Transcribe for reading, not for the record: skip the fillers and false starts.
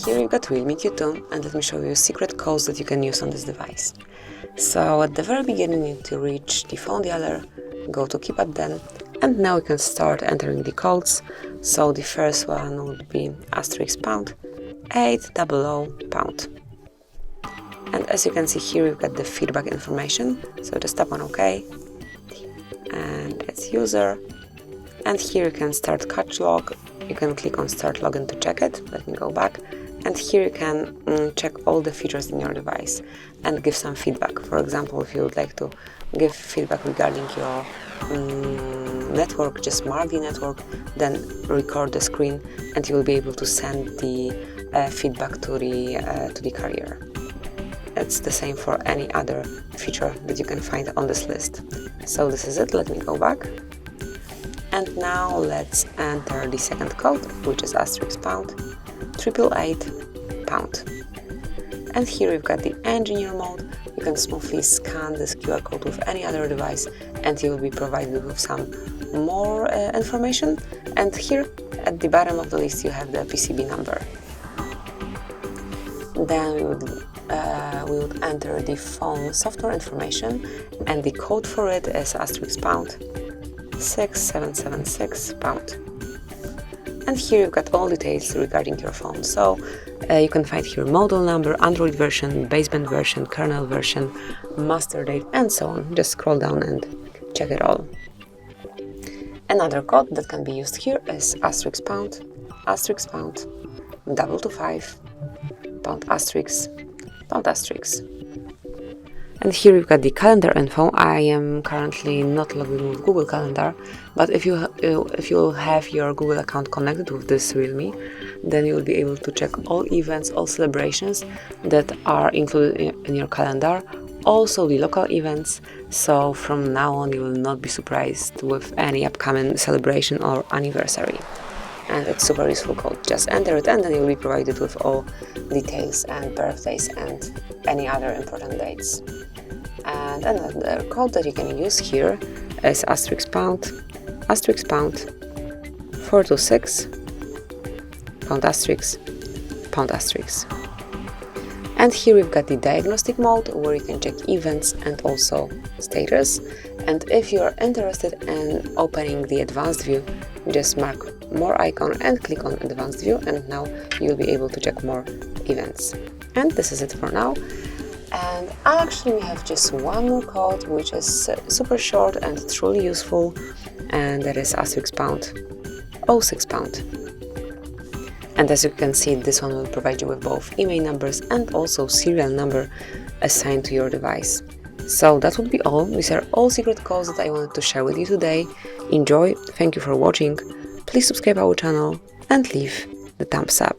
Here you've got REALME Q2, and let me show you secret codes that you can use on this device. So at the very beginning you need to reach the phone dialer, go to keypad then, and now you can start entering the codes. So the first one would be *##800#. And as you can see here, we've got the feedback information, so just tap on OK, and it's user, and here you can start catch log. You can click on start login to check it. Let me go back, and here you can check all the features in your device and give some feedback. For example, if you would like to give feedback regarding your network, just mark the network, then record the screen, and you will be able to send the feedback to the carrier. It's the same for any other feature that you can find on this list. So this is it. Let me go back. And now let's enter the second code, which is *888#. And here we've got the engineer mode. You can smoothly scan this QR code with any other device, and you will be provided with some more information. And here at the bottom of the list you have the PCB number. Then we would enter the phone software information, and the code for it is *#6776#. And here you've got all details regarding your phone. So you can find here model number, Android version, baseband version, kernel version, master date, and so on. Just scroll down and check it all. Another code that can be used here is ***225 ***. And here we've got the calendar info. I am currently not logged in with Google Calendar, but if you have your Google account connected with this Realme, then you will be able to check all events, all celebrations that are included in your calendar, also the local events. So from now on you will not be surprised with any upcoming celebration or anniversary. And it's super useful code. Just enter it, and then you'll be provided with all details and birthdays and any other important dates. And another code that you can use here is ***426 ***. And here we've got the diagnostic mode, where you can check events and also status. And if you are interested in opening the advanced view, just mark more icon and click on advanced view, and now you'll be able to check more events. And this is it for now. And actually we have just one more code, which is super short and truly useful, and that is *#06#. And as you can see, this one will provide you with both email numbers and also serial number assigned to your device. So that would be all. These are all secret codes that I wanted to share with you today. Enjoy, thank you for watching, please subscribe our channel and leave the thumbs up.